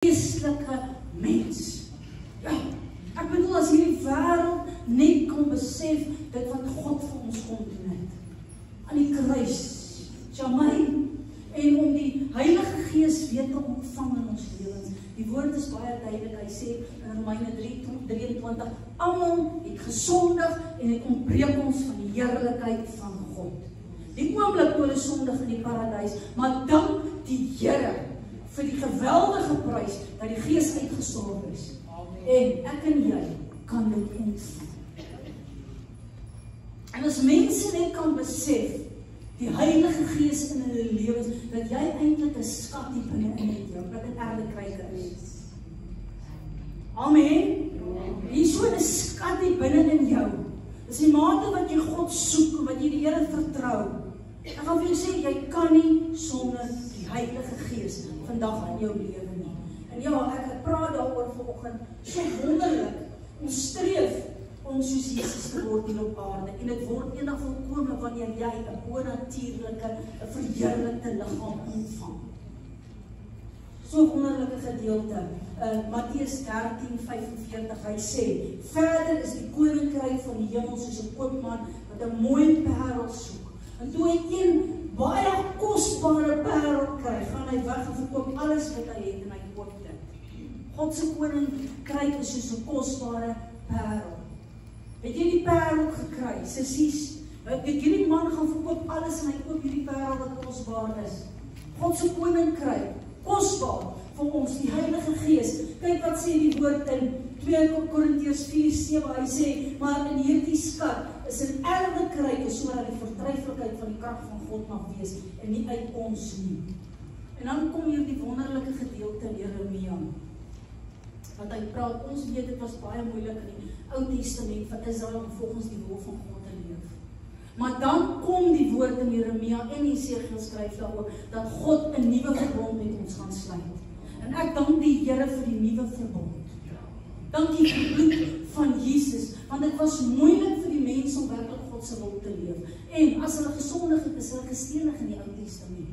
geestelike mens. Ja, ek bedoel as hierdie wêreld net kan besef dit wat God vir ons kom doen het. Aan die kruis, Jamai, en om die Heilige Gees weer te ontvang in ons lewens. Die woord is baie duidelik, hy sê in Romeine 3:23, almal het gesondig en het ontbreek ons van die heerlikheid van God. Die oomblik toe hulle sondig in die paradys, maar dank die Here vir die geweldige prys dat die Gees uitgestort is. En ek en jy kan dit ontvang. En as mense net kan besef, die Heilige Gees in hulle lewens, dat jy eintlik 'n skat hier binne in jou, wat 'n erdekryker is. Amen. Hier is so 'n skat hier binne in jou. Dis die mate wat jy God soek en wat jy die Here vertrou. Ek gaan vir jou sê, jy kan nie sonder die Heilige Gees vandag in jou lewe nie. En ja, ek praat daaroor vanoggend, so wonderlik, ons streef om soos Jesus te word hier op aarde, en dit word eendag volkome wanneer jy 'n bonatuurlike, 'n verheerlikte liggaam ontvang. So wonderlike gedeelte, Matteus 13:45, hy sê, verder is die koninkryk van die hemel soos 'n koopman wat 'n mooi parel soek. En toe hy een baie kosbare parel kry, gaan hy weg en verkoop alles wat hy het en hy koop dit. God se koninkryk is soos 'n kosbare parel. Het jy die parel gekry, sissies? Het hierdie man gaan verkoop alles en hy koop hierdie parel wat kosbaar is. God se koninkryk, kosbaar vir ons, die Heilige Gees. Kyk wat sê die woord in 2 Korintiërs 4:7, hy sê, maar in hierdie skat is 'n erdekryk sodat die vertroulikheid van die krag van God mag wees en nie uit ons nie. En dan kom hier die wonderlike gedeelte in Jeremia, wat hy praat, ons weet dit was baie moeilik in die Ou Testament vir Israel om volgens die wil van God te leef. Maar dan kom die woord in Jeremia en Jesegiel skryf daaroor, dat God 'n nuwe verbond met ons gaan sluit. En ek dank die Here vir die nuwe verbond. Dankie vir die bloed van Jesus, want dit was moeilik vir die mense om werklik God se wil te leef. En as hulle gesondig het, is hulle gestenig in die Ou Testament.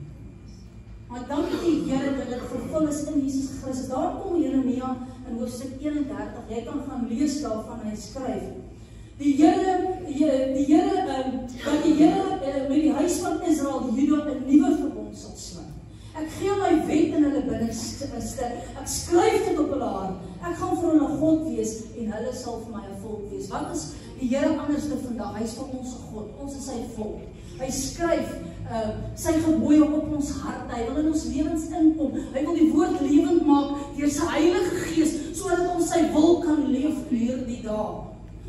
Maar dank die Here dat dit vervul is in Jesus Christus. Daar kom Jeremia in hoofstuk 31, jy kan gaan lees daarvan, hy skryf. Die Here met die huis van Israel, die Juda, 'n nuwe verbond sal sluit. Ek gee my wet in hulle binneste, ek skryf dit op hulle hart. Ek gaan vir hulle God wees en hulle sal vir my 'n volk wees. Wat is die Here anderste vandag? Hy is vir ons God, ons is sy volk. Hy skryf sy gebooie op ons harte, hy wil in ons lewens inkom, hy wil die woord lewend maak deur sy Heilige Gees, sodat ons sy wil kan leef deur die dae.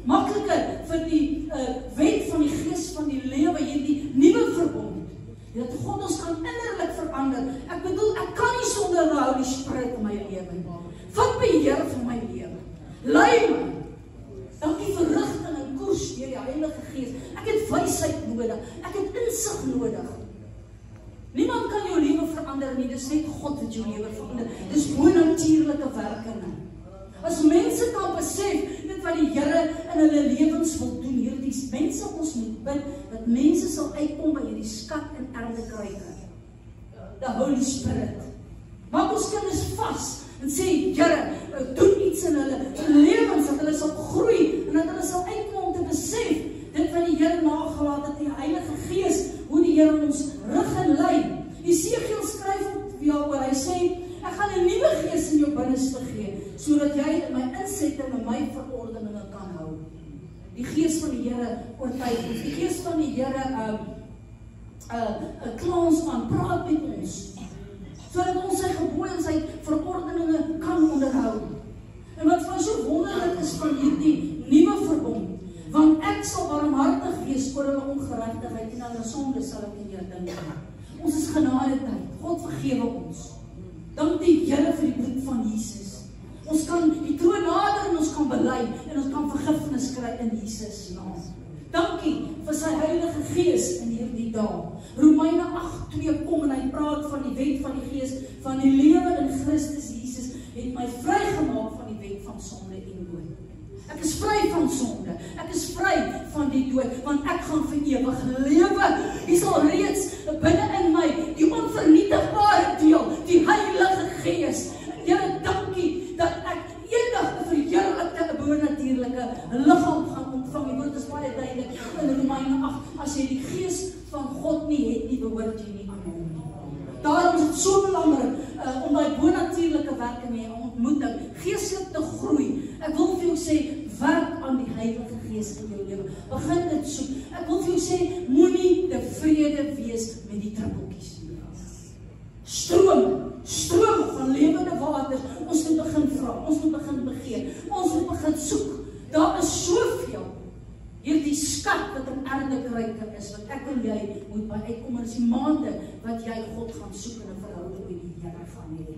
Makliker vir die wet van die Gees van die lewe, hierdie nuwe verbond, dat God ons kan innerlik verander. Ek bedoel, ek kan nie sonder die Holy Spirit in my lewe. Vat beheer van my lewe. Lei my. Dankie vir rigting en koers deur die Heilige Gees. Ek het wysheid nodig. Ek het insig nodig. Niemand kan jou lewe verander nie, dis net God wat jou lewe verander. Dis bonatuurlike werkinge. As mense kan besef dit wat die Here in hulle lewens wil doen, hierdie mense ons moet bid, dat mense sal uitkom by hierdie skat en erdekryke. The Holy Spirit. Maak ons kinders vas en sê, Here, doen iets in hulle lewens, dat hulle sal groei, en dat hulle sal uitkom om te besef, dit wat die Here nagelaat het, die Heilige Gees, hoe die Here ons rig en lei. Jesegiel skryf daaroor, hy sê, ek gaan 'n nuwe gees in jou binneste gee, sodat jy in my insetting en my verordeninge kan hou. Die Gees van die Here oortuig ons, die Gees van die Here kla ons aan, praat met ons, sodat ons sy gebooie en sy verordeninge kan onderhou. En wat van so wonderlik is van hierdie nuwe verbond, want ek sal barmhartig wees oor hulle ongeregtigheid en hulle sonde sal ek nie dink. Ons is genadetyd, God vergewe ons. Dank die Here vir die bloed van Jesus. Ons kan die troon nader en ons kan bely en ons kan vergifnis kry in Jesus naam. Dankie vir sy Heilige Gees in hierdie dae. Romeine 8:2 kom en hy praat van die wet van die Gees, van die lewe in Christus Jesus, het my vrygemaak van die wet van sonde en dood. Ek is vry van sonde, ek is vry van die dood, want ek gaan vir ewig lewe. Hier sal reeds binne in my die onvernietigbare deel, die Heilige Gees. Here, duidelik in Romeine 8, as jy die gees van God nie het nie, behoort jy nie aan hom nie. Daarom is dit so belangrik om daai bonatuurlike werk in jou ontmoeting geestelik te groei. Ek wil vir jou sê, werk aan die Heilige Gees in jou lewe. Begin dit soek. Ek wil vir jou sê, moenie tevrede wees met die druppeltjies. Stroom van lewende waters. Ons moet begin vra, ons moet begin begeer, ons moet begin soek. Daar is soveel. Hierdie skat wat in ernstige ryke is, wat ek en jy moet by uitkom, en is die maande wat jy God gaan soek in 'n verhouding met die Here gaan hê.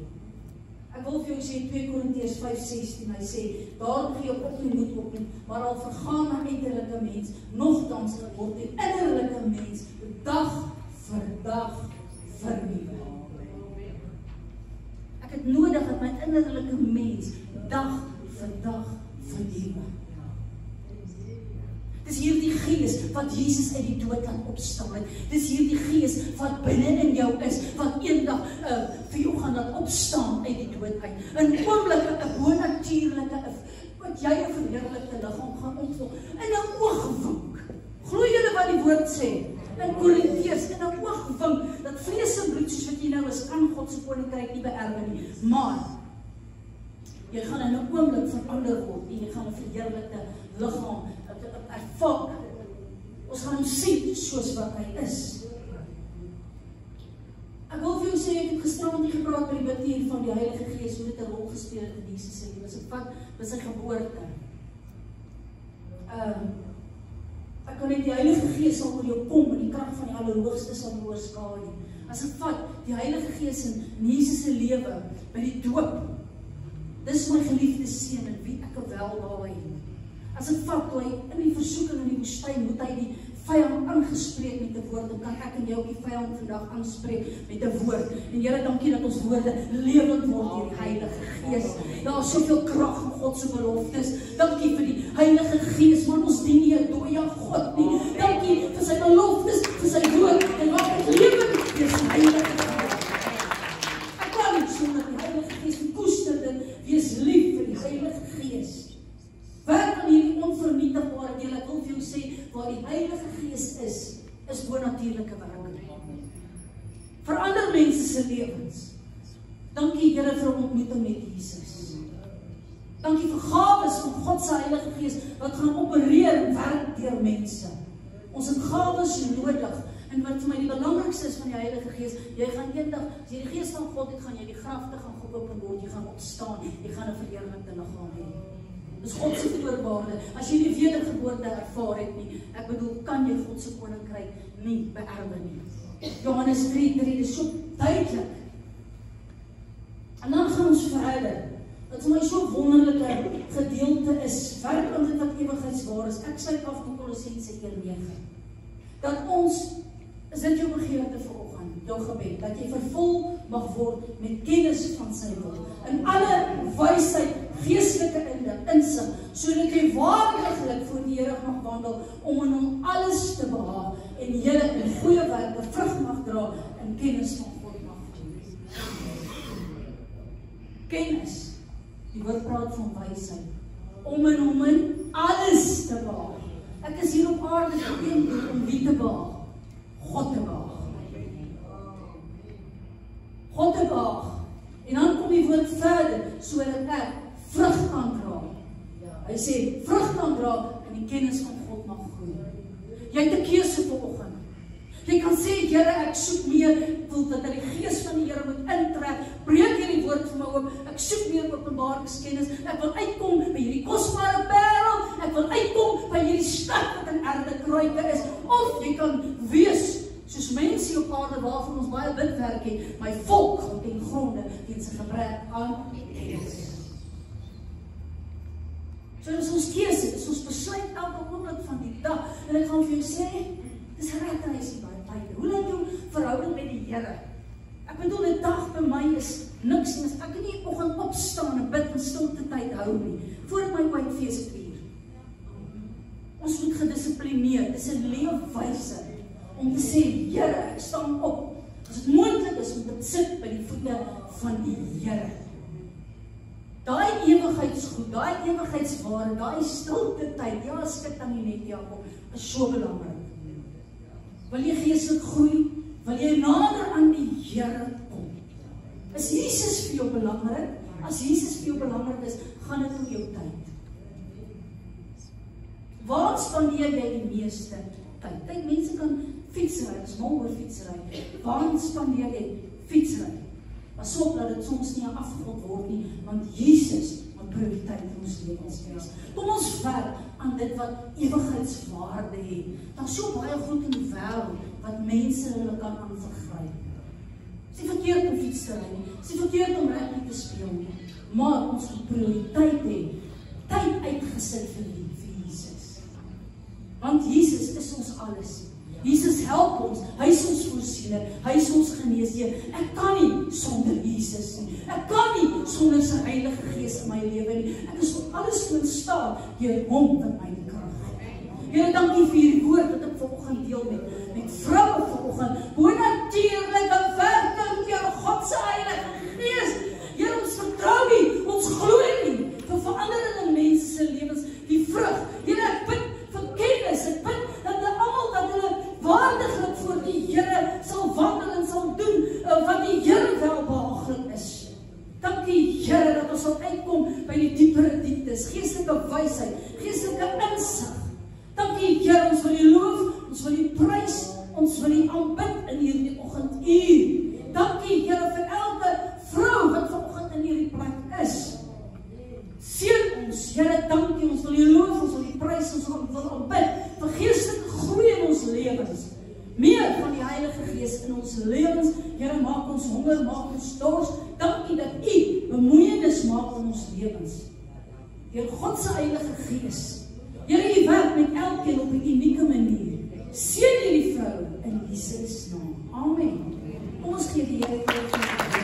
Ek wil vir jou sê 2 Korintiërs 5:16, hy sê, daarom gee op nie moed op nie, maar al vergaan 'n uiterlike mens, nogtans word die innerlike mens dag vir dag vernuwe. Ek het nodig dat my innerlike mens dag vir dag vernuwe. Dis hierdie gees wat Jesus uit die dood laat opstaan het. Dis hierdie gees wat binne in jou is, wat eendag vir jou gaan laat opstaan uit die dood uit. In oomblikke 'n bonatuurlike, wat jy 'n verheerlikte liggaam gaan ontvang. In 'n oogwink. Glo julle wat die woord sê? In Korintiërs, in 'n oogwink, dat vlees en bloed soos wat jy nou is, kan God se koninkryk nie beerwe nie. Maar jy gaan in 'n oomblik verander word en jy gaan 'n verheerlikte liggaam ervaar. Ons gaan hom sien soos wat hy is. Ek wil vir jou sê, ek het gisterand nie gepraat oor die batuur van die Heilige Gees, hoe dit 'n rol gespeel het in Jesus se lewe. Dit vat by sy geboorte. Ek kan net die Heilige Gees sal oor jou kom, en die krag van die Allerhoogste sal oorskadu. As ek vat die Heilige Gees in Jesus se lewe by die doop. Dis my geliefde seun en wie ek wel daar het. As ek vat toe hy in die versoeking in die woestyn, moet hy die vyand aangespreek met 'n woord, dan kan ek en jy ook die vyand vandag aanspreek met 'n woord. En Here, dankie dat ons woorde lewend word deur die Heilige Gees. Daar is soveel krag in God se beloftes. Dankie vir die Heilige Gees, want ons dien nie 'n dooie God nie. Dankie vir sy beloftes, vir sy woord, en wat ek lewend deur sy Heilige Gees. Ek kan nie sonder die Heilige Gees koester dit, wees lief vir die Heilige Gees. Werk aan hierdie onvernietigbare deel. Ek wil vir jou sê, waar die Heilige Gees is bonatuurlike werk. Verander mense se lewens. Dankie Here vir 'n ontmoeting met Jesus. Dankie vir gawes van God se Heilige Gees wat gaan opereer en werk deur mense. Ons het gawes nodig. En wat vir my die belangrikste is van die Heilige Gees, jy gaan eendag, as jy die Gees van God het, gaan jy die grafte gaan geopen word, jy gaan opstaan, jy gaan 'n verheerlikte liggaam hê. Dis God se voorwaarde. As jy nie wedergeboorte ervaar het nie, ek bedoel, kan jy God se koninkryk nie beerwe nie. Johannes 3:3, dis so duidelik. En dan gaan ons verder. Wat vir my so wonderlike gedeelte is, werk aan dit wat ewigheidswaar is. Ek sluit af met Kolossense 1:9. Dat ons, is dit jou begeerte vanoggend, jou gebed, dat jy vervul mag word met kennis van sy wil, in alle wysheid, geestelike insig, sodat jy waardiglik voor die Here mag wandel, om in hom alles te behaag, en julle in goeie werke vrug mag dra, en kennis van God mag doen. Kennis, die woord praat van wysheid, om in hom in alles te behaag. Ek is hier op aarde gedoen om wie te behaag? God te behaag. God te behaag. En dan kom die woord verder, sodat ek vrug kan dra. Hy sê, vrug kan dra en die kennis van God mag groei. Jy het 'n keuse vanoggend. Jy kan sê, Here, ek soek meer, wil dat die Gees van die Here moet intrek, breek hierdie woord vir my oop, ek soek meer openbaringskennis, ek wil uitkom by hierdie kosbare parel, ek wil uitkom by hierdie stad wat in ernstige ryke is, of jy kan wees, soos mense op aarde waarvan ons baie bidwerk het, my volk gaan ten gronde teen sy gebrek aan kennis. So dis ons keuse, dis ons besluit elke oomblik van die dag, en ek gaan vir jou sê, dis regtig baie tyd. Hoe lyk jou verhouding met die Here? Ek bedoel, 'n dag by my is niks nie, as ek nie oggend opstaan en bid en stilte tyd hou nie, voor my uitfees 'n uur. Ons moet gedissiplineer, dis 'n leefwyse, om te sê, Here, ek staan op, as dit moontlik is, om te sit by die voete van die Here. Daai ewigheidsgoed, daai ewigheidsware, daai stilte tyd, ja, skit aan die net, Jakob, is so belangrik. Wil jy geestelik groei? Wil jy nader aan die Here kom? Is Jesus vir jou belangrik? As Jesus vir jou belangrik is, gaan dit oor jou tyd. Waar spandeer jy die meeste tyd? Kyk, mense kan fietsry, dis mal oor fietsry. Waar spandeer jy fietsry? Pas op dat dit soms nie 'n afgod word nie, want Jesus moet prioriteit in ons lewens wees. Kom ons werk aan dit wat ewigheidswaarde het. Daar's so baie goed in die wêreld wat mense hulle kan aan vergryp. Dis nie verkeerd om fiets te ry nie, dis nie verkeerd om rugby te speel nie, maar ons moet prioriteit hê, tyd uitgesit vir Jesus. Want Jesus is ons alles. Jesus help ons, hy is ons voorsiener, hy is ons geneesheer. Ek kan nie sonder Jesus nie. Ek kan nie sonder sy Heilige Gees in my lewe nie. Ek is op alles toe in staat deur hom wat my krag gee. Here, dankie vir hierdie woord wat ek vanoggend deel met vroue vanoggend. Bonatuurlike werking deur God se Heilige Gees. Here, ons vertrou nie, ons glo nie vir verandering in mense se lewens, die vrug. Here, ek bid vir kennis, ek bid dat hulle waardiglik voor die Here sal wandel en sal doen wat die Here welbehaaglik is. Dankie Here dat ons sal uitkom by die diepere dieptes, geestelike wysheid, geestelike insig. Dankie Here, ons wil U loof, ons wil U prys, ons wil U aanbid in hierdie oggenduur. Dankie Here vir elke vrou wat vanoggend in hierdie plek is. Seën ons, Here, dankie, ons wil U loof, ons wil U prys, ons wil aanbid vir geestelike groei in ons lewens. Meer van die Heilige Gees in ons lewens. Here, maak ons honger, maak ons dors. Dankie dat U bemoeienis maak in ons lewens. Deur God se Heilige Gees. Here, U werk met elkeen op 'n